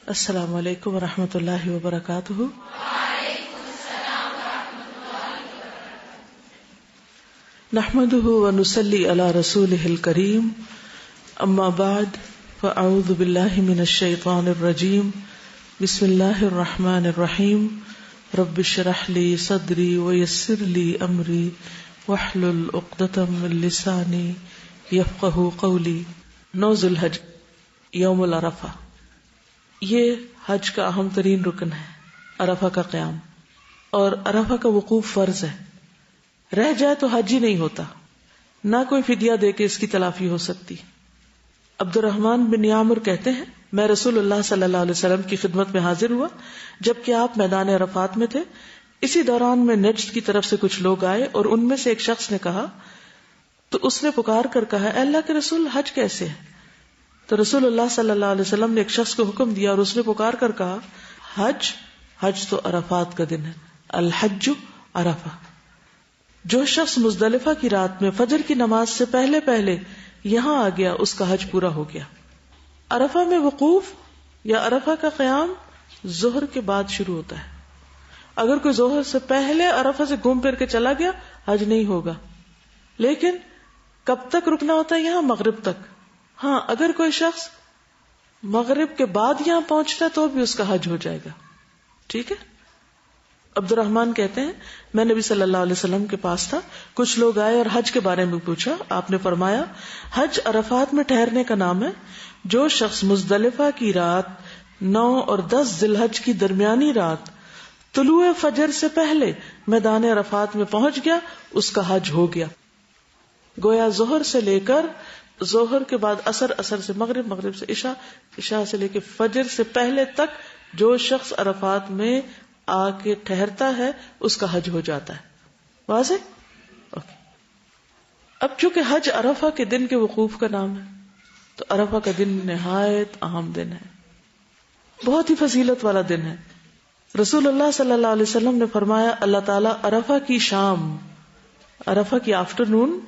السلام علیکم ورحمۃ اللہ وبرکاتہ۔ نحمده ونصلی علی رسوله الکریم، اما بعد فاعوذ باللہ من الشیطان الرجیم، بسم اللہ الرحمن الرحیم، رب اشرح لی صدری ویسر لی امری واحلل عقدۃ من لسانی یفقہوا قولی۔ 9 ذی الحج، یوم العرفہ، یہ حج کا اہم ترین رکن ہے، عرفہ کا قیام، اور عرفہ کا وقوف فرض ہے۔ رہ جائے تو حج ہی نہیں ہوتا، نہ کوئی فدیہ دے کے اس کی تلافی ہو سکتی۔ عبد الرحمن بن یامر کہتے ہیں، میں رسول اللہ صلی اللہ علیہ وسلم کی خدمت میں حاضر ہوا جبکہ آپ میدان عرفات میں تھے۔ اسی دوران میں نجد کی طرف سے کچھ لوگ آئے اور ان میں سے ایک شخص نے کہا، تو اس نے پکار کر کہا، اے اللہ کے رسول، حج کیسے ہے؟ تو رسول اللہ صلی اللہ علیہ وسلم نے ایک شخص کو حکم دیا اور اس نے پکار کر کہا، حج تو عرفات کا دن ہے، الحج عرفہ۔ جو شخص مزدلفہ کی رات میں فجر کی نماز سے پہلے پہلے یہاں آ گیا، اس کا حج پورا ہو گیا۔ عرفہ میں وقوف یا عرفہ کا قیام ظہر کے بعد شروع ہوتا ہے۔ اگر کوئی ظہر سے پہلے عرفہ سے گھوم پھر کے چلا گیا، حج نہیں ہوگا۔ لیکن کب تک رکنا ہوتا ہے یہاں؟ مغرب تک۔ ہاں، اگر کوئی شخص مغرب کے بعد یہاں پہنچتا ہے تو بھی اس کا حج ہو جائے گا، ٹھیک ہے۔ عبد الرحمن کہتے ہیں، میں نبی صلی اللہ علیہ وسلم کے پاس تھا، کچھ لوگ آئے اور حج کے بارے میں پوچھا۔ آپ نے فرمایا، حج عرفات میں ٹھہرنے کا نام ہے۔ جو شخص مزدلفہ کی رات 9 اور 10 ذی الحج کی درمیانی رات طلوع فجر سے پہلے میدان عرفات میں پہنچ گیا، اس کا حج ہو گیا۔ گویا ظہر سے لے کر ظہر کے بعد عصر، عصر سے مغرب، مغرب سے عشاء، عشاء سے لے کے فجر سے پہلے تک جو شخص عرفات میں آ کے ٹھہرتا ہے، اس کا حج ہو جاتا ہے۔ واضح؟ اوکے۔ اب چونکہ حج عرفہ کے دن کے وقوف کا نام ہے، تو عرفہ کا دن نہایت اہم دن ہے، بہت ہی فضیلت والا دن ہے۔ رسول اللہ صلی اللہ علیہ وسلم نے فرمایا، اللہ تعالیٰ عرفہ کی شام، عرفہ کی آفٹرنون،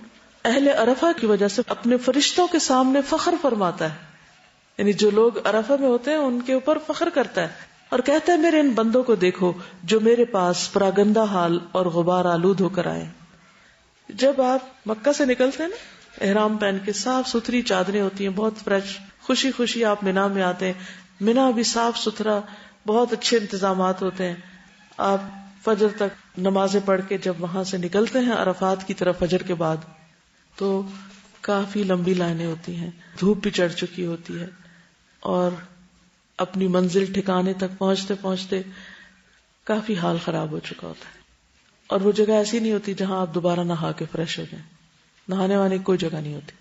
اہل عرفہ کی وجہ سے اپنے فرشتوں کے سامنے فخر فرماتا ہے، یعنی جو لوگ عرفہ میں ہوتے ہیں ان کے اوپر فخر کرتا ہے اور کہتا ہے، میرے ان بندوں کو دیکھو جو میرے پاس پراگندہ حال اور غبار آلود ہو کر آئے۔ جب آپ مکہ سے نکلتے ہیں نا، احرام پہن کے، صاف ستھری چادریں ہوتی ہیں، بہت فریش، خوشی خوشی آپ مینا میں آتے ہیں۔ مینا بھی صاف ستھرا، بہت اچھے انتظامات ہوتے ہیں۔ آپ فجر تک نمازیں پڑھ کے جب وہاں سے نکلتے ہیں عرفات کی طرف فجر کے بعد، تو کافی لمبی لائنیں ہوتی ہیں، دھوپ بھی چڑھ چکی ہوتی ہے، اور اپنی منزل ٹھکانے تک پہنچتے پہنچتے کافی حال خراب ہو چکا ہوتا ہے۔ اور وہ جگہ ایسی نہیں ہوتی جہاں آپ دوبارہ نہا کے فریش ہو جائیں، نہانے والی کوئی جگہ نہیں ہوتی۔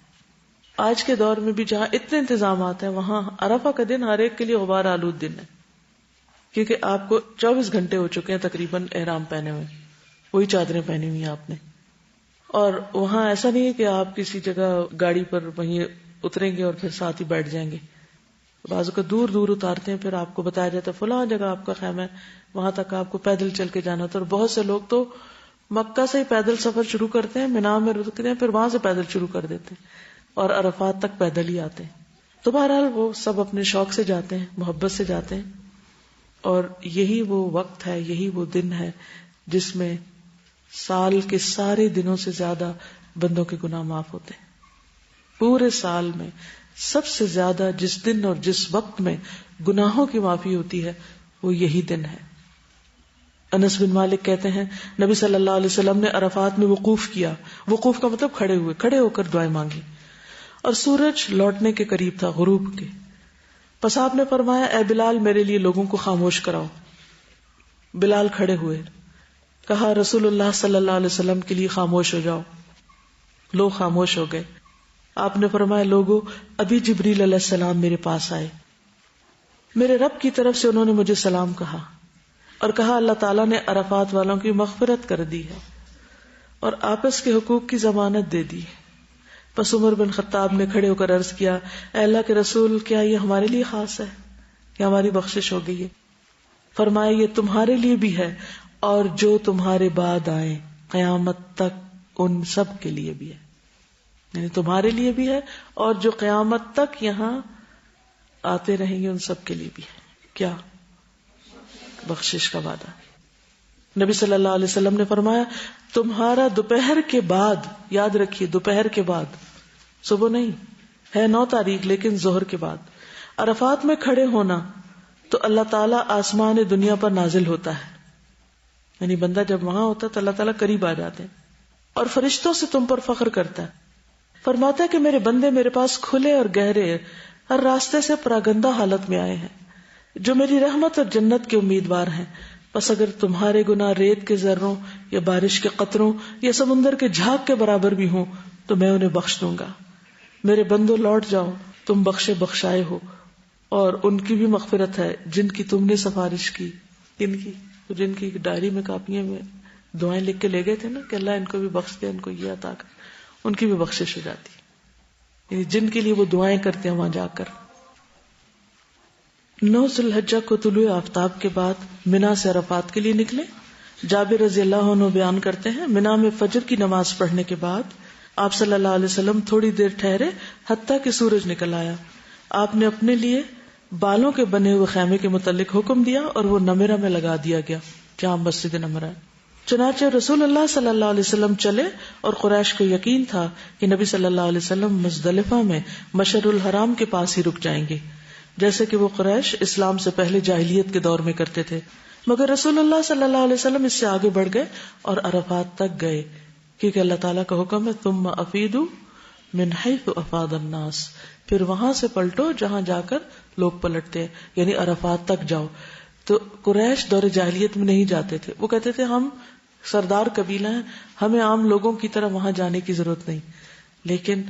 آج کے دور میں بھی جہاں اتنے انتظامات ہیں، وہاں عرفہ کا دن ہر ایک کے لیے غبار آلود دن ہے، کیونکہ آپ کو 24 گھنٹے ہو چکے ہیں تقریباً احرام پہنے ہوئے، وہی چادریں پہنی ہوئی ہیں آپ نے۔ اور وہاں ایسا نہیں ہے کہ آپ کسی جگہ گاڑی پر وہیں اتریں گے اور پھر ساتھ ہی بیٹھ جائیں گے۔ بعضوں کو دور دور اتارتے ہیں، پھر آپ کو بتایا جاتا ہے فلاں جگہ آپ کا خیمہ ہے، وہاں تک آپ کو پیدل چل کے جانا ہوتا ہے۔ اور بہت سے لوگ تو مکہ سے ہی پیدل سفر شروع کرتے ہیں، مینا میں رکتے ہیں، پھر وہاں سے پیدل شروع کر دیتے ہیں اور عرفات تک پیدل ہی آتے ہیں۔ تو بہرحال وہ سب اپنے شوق سے جاتے ہیں، محبت سے جاتے ہیں، اور یہی وہ وقت ہے، یہی وہ دن ہے جس میں سال کے سارے دنوں سے زیادہ بندوں کے گناہ معاف ہوتے ہیں۔ پورے سال میں سب سے زیادہ جس دن اور جس وقت میں گناہوں کی معافی ہوتی ہے، وہ یہی دن ہے۔ انس بن مالک کہتے ہیں، نبی صلی اللہ علیہ وسلم نے عرفات میں وقوف کیا۔ وقوف کا مطلب کھڑے ہو کر دعائیں مانگی، اور سورج لوٹنے کے قریب تھا، غروب کے۔ پس آپ نے فرمایا، اے بلال، میرے لیے لوگوں کو خاموش کراؤ۔ بلال کھڑے ہوئے، کہا، رسول اللہ صلی اللہ علیہ وسلم کے لیے خاموش ہو جاؤ۔ لوگ خاموش ہو گئے۔ آپ نے فرمایا، لوگوں، ابھی جبریل علیہ السلام میرے پاس آئے، میرے رب کی طرف سے انہوں نے مجھے سلام کہا اور کہا، اللہ تعالیٰ نے عرفات والوں کی مغفرت کر دی ہے اور آپس کے حقوق کی ضمانت دے دی ہے۔ پس عمر بن خطاب نے کھڑے ہو کر عرض کیا، اے اللہ کے رسول، کیا یہ ہمارے لیے خاص ہے کہ ہماری بخشش ہو گئی ہے؟ فرمایا، یہ تمہارے لیے بھی ہے اور جو تمہارے بعد آئے قیامت تک ان سب کے لیے بھی ہے، یعنی تمہارے لیے بھی ہے اور جو قیامت تک یہاں آتے رہیں گے ان سب کے لیے بھی ہے۔ کیا؟ بخشش کا وعدہ. نبی صلی اللہ علیہ وسلم نے فرمایا تمہارا دوپہر کے بعد، یاد رکھیے دوپہر کے بعد، صبح نہیں ہے 9 تاریخ لیکن ظہر کے بعد عرفات میں کھڑے ہونا تو اللہ تعالیٰ آسمان دنیا پر نازل ہوتا ہے. یعنی بندہ جب وہاں ہوتا ہے تو اللہ تعالیٰ قریب آ جاتے ہیں اور فرشتوں سے تم پر فخر کرتا ہے. فرماتا ہے کہ میرے بندے میرے پاس کھلے اور گہرے ہر راستے سے پراگندہ حالت میں آئے ہیں جو میری رحمت اور جنت کے امیدوار ہیں. بس اگر تمہارے گناہ ریت کے ذروں یا بارش کے قطروں یا سمندر کے جھاگ کے برابر بھی ہوں تو میں انہیں بخش دوں گا. میرے بندو لوٹ جاؤ، تم بخشے بخشائے ہو، اور ان کی بھی مغفرت ہے جن کی تم نے سفارش کی. جن کی ڈائری میں کاپیاں میں دعائیں لکھ کے لے گئے تھے نا کہ اللہ ان کو بھی بخش دے، ان کو یہ عطا کر، ان کی بھی بخشش ہو جاتی ہے. یعنی جن کے لیے وہ دعائیں کرتے ہیں وہاں جا کر. 9 ذی الحجہ کو طلوع آفتاب کے بعد منا سے عرفات کے لیے نکلے. جابر رضی اللہ عنہ بیان کرتے ہیں منا میں فجر کی نماز پڑھنے کے بعد آپ صلی اللہ علیہ وسلم تھوڑی دیر ٹھہرے حتیٰ کہ سورج نکل آیا. آپ نے اپنے لیے بالوں کے بنے ہوئے خیمے کے متعلق حکم دیا اور وہ نمرہ میں لگا دیا گیا جہاں مسجد نمرہ ہے. چنانچہ رسول اللہ صلی اللہ علیہ وسلم چلے اور قریش کو یقین تھا کہ نبی صلی اللہ علیہ وسلم مزدلفہ میں مشعر الحرام کے پاس ہی رک جائیں گے، جیسے کہ وہ قریش اسلام سے پہلے جاہلیت کے دور میں کرتے تھے. مگر رسول اللہ صلی اللہ علیہ وسلم اس سے آگے بڑھ گئے اور عرفات تک گئے، کیونکہ اللہ تعالیٰ کا حکم ہے ثم افیدوا من حیث افاض الناس، پھر وہاں سے پلٹو جہاں جا کر لوگ پلٹتے ہیں، یعنی عرفات تک جاؤ. تو قریش دور جاہلیت میں نہیں جاتے تھے، وہ کہتے تھے ہم سردار قبیلہ ہیں، ہمیں عام لوگوں کی طرح وہاں جانے کی ضرورت نہیں. لیکن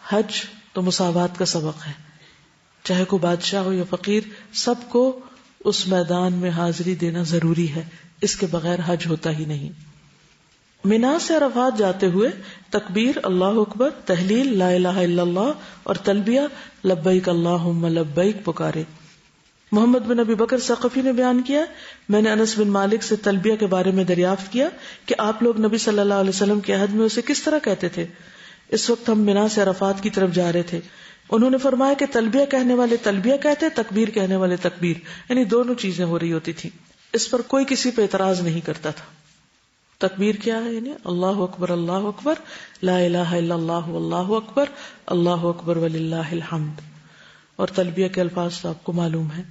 حج تو مساوات کا سبق ہے، چاہے کوئی بادشاہ ہو یا فقیر، سب کو اس میدان میں حاضری دینا ضروری ہے، اس کے بغیر حج ہوتا ہی نہیں. منا سے عرفات جاتے ہوئے تکبیر اللہ اکبر، تحلیل لا الہ الا اللہ اور تلبیہ لبیک اللہم لبیک پکارے. محمد بن ابی بکر ثقفی نے بیان کیا میں نے انس بن مالک سے تلبیہ کے بارے میں دریافت کیا کہ آپ لوگ نبی صلی اللہ علیہ وسلم کے عہد میں اسے کس طرح کہتے تھے. اس وقت ہم منا سے عرفات کی طرف جا رہے تھے. انہوں نے فرمایا کہ تلبیہ کہنے والے تلبیہ کہتے، تکبیر کہنے والے تکبیر، یعنی دونوں چیزیں ہو رہی ہوتی تھی. اس پر کوئی کسی پہ اعتراض نہیں کرتا تھا. تکبیر کیا ہے؟ یعنی اللہ اکبر لا الہ الا اللہ واللہ اکبر وللہ الحمد. اور تلبیہ کے الفاظ تو آپ کو معلوم ہے.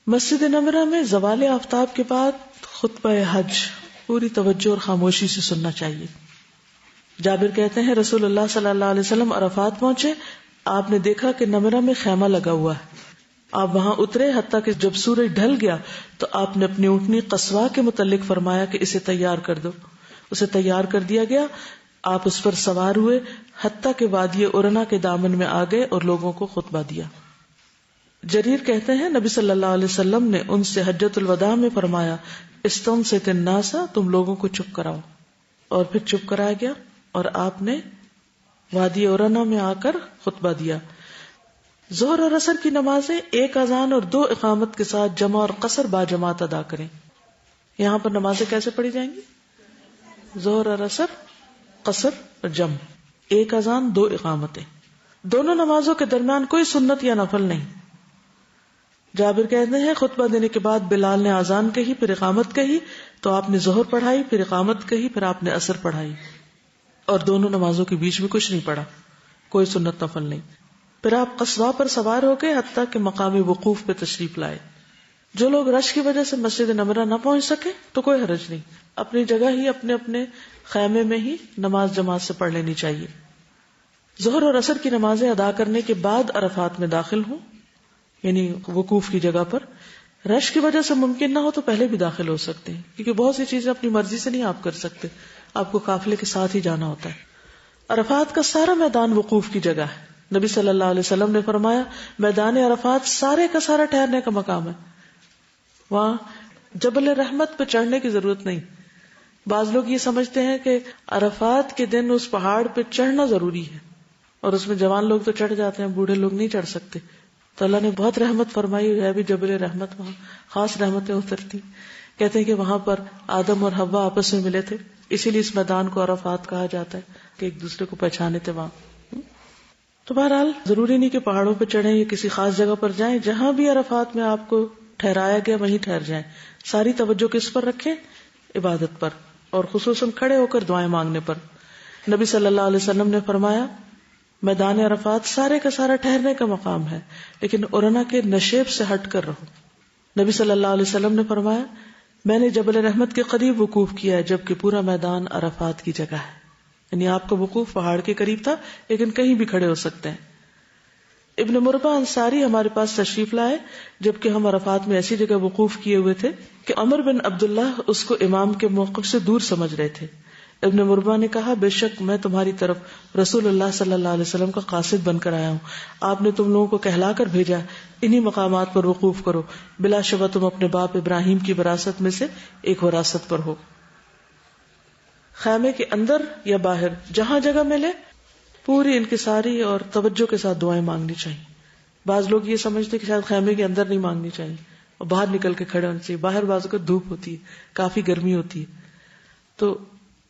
مسجد نمرہ میں زوال آفتاب کے بعد خطبہ حج پوری توجہ اور خاموشی سے سننا چاہیے. جابر کہتے ہیں رسول اللہ صلی اللہ علیہ وسلم عرفات پہنچے، آپ نے دیکھا کہ نمرہ میں خیمہ لگا ہوا ہے. آپ وہاں اترے حتیٰ کہ جب سورج ڈھل گیا تو آپ نے اپنی اونٹنی قصواء کے متعلق فرمایا کہ اسے تیار کر دو. اسے تیار کر دیا گیا. آپ اس پر سوار ہوئے حتیٰ کہ وادی ارنا کے دامن میں آ گئے اور لوگوں کو خطبہ دیا. جریر کہتے ہیں نبی صلی اللہ علیہ وسلم نے ان سے حجۃ الوداع میں فرمایا استنصت الناس، تم لوگوں کو چپ کراؤ. اور پھر چپ کرایا گیا اور آپ نے وادی ارنا میں آ کر خطبہ دیا. ظہر اور عصر کی نمازیں 1 اذان اور 2 اقامت کے ساتھ جمع اور قصر با جماعت ادا کریں. یہاں پر نمازیں کیسے پڑھی جائیں گی؟ ظہر اور عصر، قصر اور جمع، 1 اذان 2 اقامتیں. دونوں نمازوں کے درمیان کوئی سنت یا نفل نہیں. جابر کہتے ہیں خطبہ دینے کے بعد بلال نے اذان کہی، پھر اقامت کہی، تو آپ نے ظہر پڑھائی، پھر اقامت کہی، پھر آپ نے عصر پڑھائی، اور دونوں نمازوں کے بیچ میں کچھ نہیں پڑھا، کوئی سنت نفل نہیں. پھر آپ قصواء پر سوار ہو گئے حتیٰ کہ مقام وقوف پہ تشریف لائے. جو لوگ رش کی وجہ سے مسجد نمرہ نہ پہنچ سکے تو کوئی حرج نہیں، اپنی جگہ ہی اپنے اپنے خیمے میں ہی نماز جماعت سے پڑھ لینی چاہیے. ظہر اور عصر کی نمازیں ادا کرنے کے بعد عرفات میں داخل ہوں، یعنی وقوف کی جگہ پر. رش کی وجہ سے ممکن نہ ہو تو پہلے بھی داخل ہو سکتے ہیں، کیونکہ بہت سی چیزیں اپنی مرضی سے نہیں آپ کر سکتے، آپ کو قافلے کے ساتھ ہی جانا ہوتا ہے. عرفات کا سارا میدان وقوف کی جگہ ہے. نبی صلی اللہ علیہ وسلم نے فرمایا میدان عرفات سارے کا سارا ٹھہرنے کا مقام ہے. وہاں جبل رحمت پہ چڑھنے کی ضرورت نہیں. بعض لوگ یہ سمجھتے ہیں کہ عرفات کے دن اس پہاڑ پہ چڑھنا ضروری ہے، اور اس میں جوان لوگ تو چڑھ جاتے ہیں، بوڑھے لوگ نہیں چڑھ سکتے. تو اللہ نے بہت رحمت فرمائی ہے بھی جبل رحمت، وہاں خاص رحمتیں اترتی. کہتے ہیں کہ وہاں پر آدم اور حوا آپس میں ملے تھے، اسی لیے اس میدان کو عرفات کہا جاتا ہے کہ ایک دوسرے کو پہچانے تھے وہاں. تو بہرحال ضروری نہیں کہ پہاڑوں پہ چڑھیں یا کسی خاص جگہ پر جائیں، جہاں بھی عرفات میں آپ کو ٹھہرایا گیا وہیں ٹھہر جائیں. ساری توجہ کس پر رکھیں؟ عبادت پر، اور خصوصاً کھڑے ہو کر دعائیں مانگنے پر. نبی صلی اللہ علیہ وسلم نے فرمایا میدان عرفات سارے کا سارا ٹھہرنے کا مقام ہے، لیکن عرنا کے نشیب سے ہٹ کر رہو. نبی صلی اللہ علیہ وسلم نے فرمایا میں نے جبل رحمت کے قریب وقوف کیا ہے جبکہ پورا میدان عرفات کی جگہ ہے. یعنی آپ کا وقوف پہاڑ کے قریب تھا لیکن کہیں بھی کھڑے ہو سکتے ہیں. ابن مربع انصاری ہمارے پاس تشریف لائے جبکہ ہم عرفات میں ایسی جگہ وقوف کیے ہوئے تھے کہ عمر بن عبداللہ اس کو امام کے موقف سے دور سمجھ رہے تھے. ابن مربع نے کہا بے شک میں تمہاری طرف رسول اللہ صلی اللہ علیہ وسلم کا قاصد بن کر آیا ہوں. آپ نے تم لوگوں کو کہلا کر بھیجا انہی مقامات پر وقوف کرو، بلا شبہ تم اپنے باپ ابراہیم کی وراثت میں سے ایک وراثت پر ہو. خیمے کے اندر یا باہر جہاں جگہ ملے پوری انکساری اور توجہ کے ساتھ دعائیں مانگنی چاہیے. بعض لوگ یہ سمجھتے کہ شاید خیمے کے اندر نہیں مانگنی چاہیے اور باہر نکل کے کھڑے ہونا چاہیے. باہر بعض اوقات دھوپ ہوتی ہے، کافی گرمی ہوتی ہے، تو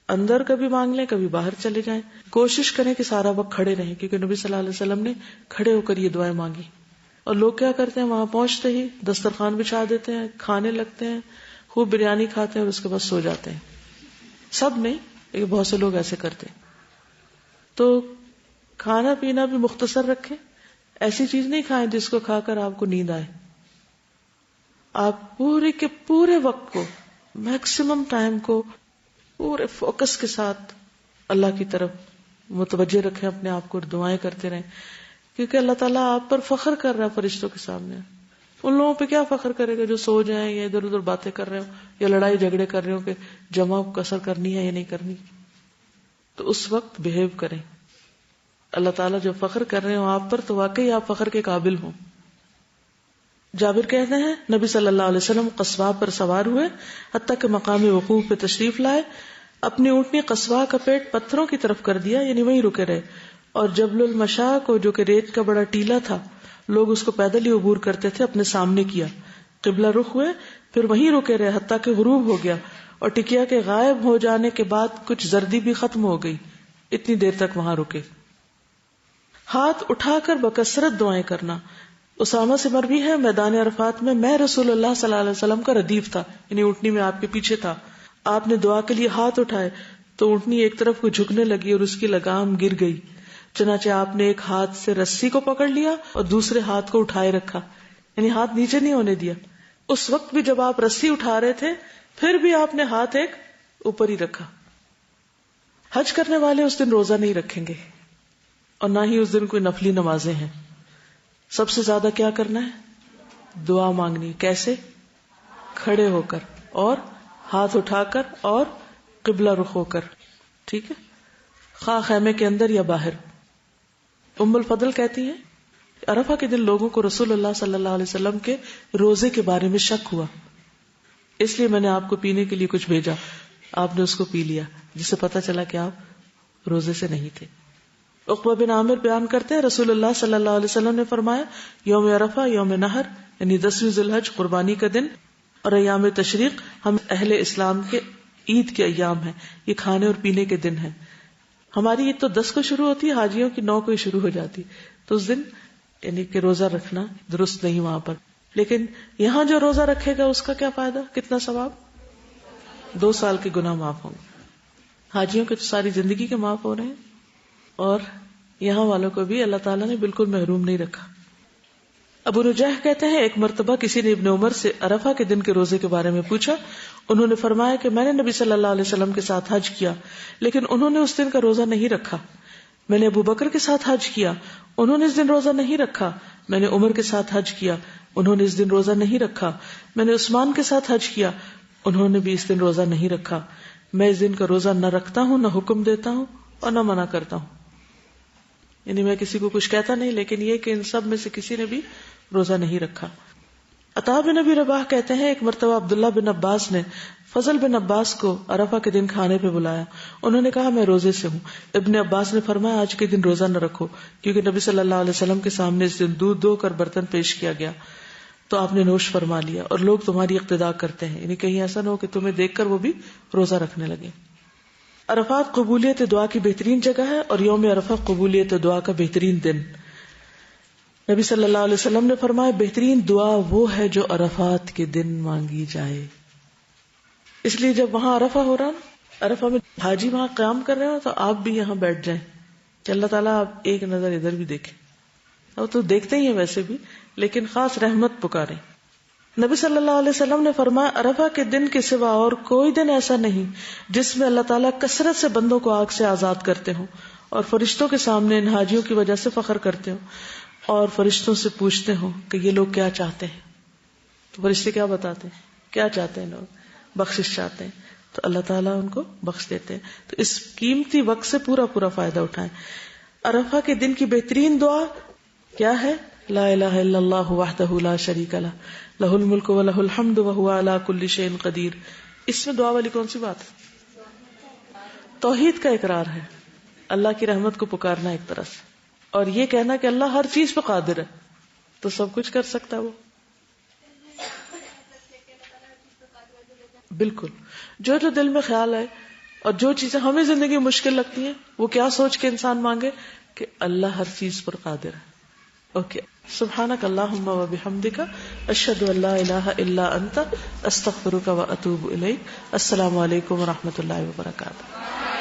اندر کبھی مانگ لیں کبھی باہر چلے جائیں. کوشش کریں کہ سارا وقت کھڑے رہیں، کیونکہ نبی صلی اللہ علیہ وسلم نے کھڑے ہو کر یہ دعائیں مانگی. اور لوگ کیا کرتے ہیں وہاں پہنچتے ہی دسترخوان بچھا دیتے ہیں، کھانے لگتے ہیں، خوب بریانی کھاتے ہیں اور اس کے بعد سو جاتے ہیں. سب نہیں، لیکن بہت سے لوگ ایسے کرتے ہیں. تو کھانا پینا بھی مختصر رکھیں. ایسی چیز نہیں کھائیں جس کو کھا کر آپ کو نیند آئے. آپ پورے کے پورے وقت کو، میکسیمم ٹائم کو پورے فوکس کے ساتھ اللہ کی طرف متوجہ رکھیں اپنے آپ کو، اور دعائیں کرتے رہیں، کیونکہ اللہ تعالیٰ آپ پر فخر کر رہا ہے فرشتوں کے سامنے. ان لوگوں پہ کیا فخر کرے گا جو سو جائیں یا ادھر ادھر باتیں کر رہے ہو یا لڑائی جھگڑے کر رہے ہو کہ جمع کسر کرنی ہے یا نہیں کرنی. تو اس وقت بہیو کریں. اللہ تعالیٰ جو فخر کر رہے ہوں آپ پر تو واقعی آپ فخر کے قابل ہوں. جابر کہتے ہیں نبی صلی اللہ علیہ وسلم قصواء پر سوار ہوئے حتیٰ کہ مقام وقوف پہ تشریف لائے. اپنی اونٹنی قصواء کا پیٹ پتھروں کی طرف کر دیا، یعنی وہیں رکے رہے. اور جبل المشاء کو جو کہ ریت کا بڑا ٹیلا تھا، لوگ اس کو پیدل ہی عبور کرتے تھے، اپنے سامنے کیا، قبلہ رخ ہوئے، پھر وہیں رکے رہے حتیٰ کہ غروب ہو گیا. اور ٹکیا کے غائب ہو جانے کے بعد کچھ زردی بھی ختم ہو گئی، اتنی دیر تک وہاں رکے. ہاتھ اٹھا کر بکثرت دعائیں کرنا. اسامہ سے مروی ہے میدان عرفات میں میں رسول اللہ صلی اللہ علیہ وسلم کا ردیف تھا، یعنی اونٹنی میں آپ کے پیچھے تھا. آپ نے دعا کے لیے ہاتھ اٹھائے تو اونٹنی ایک طرف کو جھکنے لگی اور اس کی لگام گر گئی. چنانچہ آپ نے ایک ہاتھ سے رسی کو پکڑ لیا اور دوسرے ہاتھ کو اٹھائے رکھا، یعنی ہاتھ نیچے نہیں ہونے دیا. اس وقت بھی جب آپ رسی اٹھا رہے تھے پھر بھی آپ نے ہاتھ ایک اوپر ہی رکھا. حج کرنے والے اس دن روزہ نہیں رکھیں گے اور نہ ہی اس دن کوئی نفلی نمازیں ہیں. سب سے زیادہ کیا کرنا ہے؟ دعا مانگنی. کیسے؟ کھڑے ہو کر اور ہاتھ اٹھا کر اور قبلہ رخ ہو کر. ٹھیک ہے، خواہ خیمے کے اندر یا باہر. ام الفضل کہتی ہیں عرفہ کے دن لوگوں کو رسول اللہ صلی اللہ علیہ وسلم کے روزے کے بارے میں شک ہوا، اس لیے میں نے آپ کو پینے کے لیے کچھ بھیجا. آپ نے اس کو پی لیا، جس سے پتہ چلا کہ آپ روزے سے نہیں تھے. عقبہ بن عامر بیان کرتے ہیں رسول اللہ صلی اللہ علیہ وسلم نے فرمایا یوم عرفہ یوم نحر، یعنی 10ویں ذی الحج قربانی کا دن، اور ایام تشریق ہم اہل اسلام کے عید کے ایام ہیں، یہ کھانے اور پینے کے دن ہیں. ہماری عید تو 10 کو شروع ہوتی ہے، حاجیوں کی 9 کو ہی شروع ہو جاتی، تو اس دن یعنی کہ روزہ رکھنا درست نہیں وہاں پر. لیکن یہاں جو روزہ رکھے گا اس کا کیا فائدہ، کتنا ثواب؟ 2 سال کے گناہ معاف ہوں گے. حاجیوں کے تو ساری زندگی کے معاف ہو رہے ہیں، اور یہاں والوں کو بھی اللہ تعالیٰ نے بالکل محروم نہیں رکھا. ابو نجیح کہتے ہیں ایک مرتبہ کسی نے ابن عمر سے عرفہ کے دن کے روزے کے بارے میں پوچھا. انہوں نے فرمایا کہ میں نے نبی صلی اللہ علیہ وسلم کے ساتھ حج کیا لیکن انہوں نے اس دن کا روزہ نہیں رکھا. میں نے ابو بکر کے ساتھ حج کیا، انہوں نے اس دن روزہ نہیں رکھا. میں نے عمر کے ساتھ حج کیا، انہوں نے اس دن روزہ نہیں رکھا. میں نے عثمان کے ساتھ حج کیا، انہوں نے بھی اس دن روزہ نہیں رکھا. میں اس دن کا روزہ نہ رکھتا ہوں، نہ حکم دیتا ہوں اور نہ منع کرتا ہوں. یعنی میں کسی کو کچھ کہتا نہیں، لیکن یہ کہ ان سب میں سے کسی نے بھی روزہ نہیں رکھا. عطا بن ابی رباح کہتے ہیں ایک مرتبہ عبداللہ بن عباس نے فضل بن عباس کو عرفہ کے دن کھانے پہ بلایا. انہوں نے کہا میں روزے سے ہوں. ابن عباس نے فرمایا آج کے دن روزہ نہ رکھو، کیونکہ نبی صلی اللہ علیہ وسلم کے سامنے اس دن دودھ دو کر برتن پیش کیا گیا تو آپ نے نوش فرما لیا، اور لوگ تمہاری اقتدا کرتے ہیں، یعنی کہیں ایسا نہ ہو کہ تمہیں دیکھ کر وہ بھی روزہ رکھنے لگے. عرفات قبولیت دعا کی بہترین جگہ ہے اور یوم عرفہ قبولیت دعا کا بہترین دن. نبی صلی اللہ علیہ وسلم نے فرمایا بہترین دعا وہ ہے جو عرفات کے دن مانگی جائے. اس لیے جب وہاں عرفہ ہو رہا نا، عرفہ میں حاجی وہاں قیام کر رہے ہو تو آپ بھی یہاں بیٹھ جائیں کہ اللہ تعالیٰ آپ ایک نظر ادھر بھی دیکھیں. اور تو دیکھتے ہی ہیں ویسے بھی، لیکن خاص رحمت پکاریں. نبی صلی اللہ علیہ وسلم نے فرمایا عرفہ کے دن کے سوا اور کوئی دن ایسا نہیں جس میں اللہ تعالیٰ کثرت سے بندوں کو آگ سے آزاد کرتے ہوں اور فرشتوں کے سامنے ان حاجیوں کی وجہ سے فخر کرتے ہوں اور فرشتوں سے پوچھتے ہوں کہ یہ لوگ کیا چاہتے ہیں. تو فرشتے کیا بتاتے ہیں؟ کیا چاہتے ہیں لوگ؟ بخشش چاہتے ہیں. تو اللہ تعالیٰ ان کو بخش دیتے ہیں. تو اس قیمتی وقت سے پورا فائدہ اٹھائیں. عرفہ کے دن کی بہترین دعا کیا ہے؟ لا الہ الا اللہ وحدہ لا شریک لہ لہ الملک و لہ الحمد وہو علی کل شیء قدیر. اس میں دعا والی کون سی بات ہے؟ توحید کا اقرار ہے، اللہ کی رحمت کو پکارنا ایک طرح سے، اور یہ کہنا کہ اللہ ہر چیز پہ قادر ہے، تو سب کچھ کر سکتا ہے وہ. بالکل جو دل میں خیال ہے اور جو چیزیں ہمیں زندگی میں مشکل لگتی ہیں وہ کیا سوچ کے انسان مانگے کہ اللہ ہر چیز پر قادر ہے. اوکے. سبحانک اللہم و بحمدک اشہد ان لا الہ الا انت استغفرک و اتوب الیک. السلام علیکم و رحمۃ اللہ وبرکاتہ.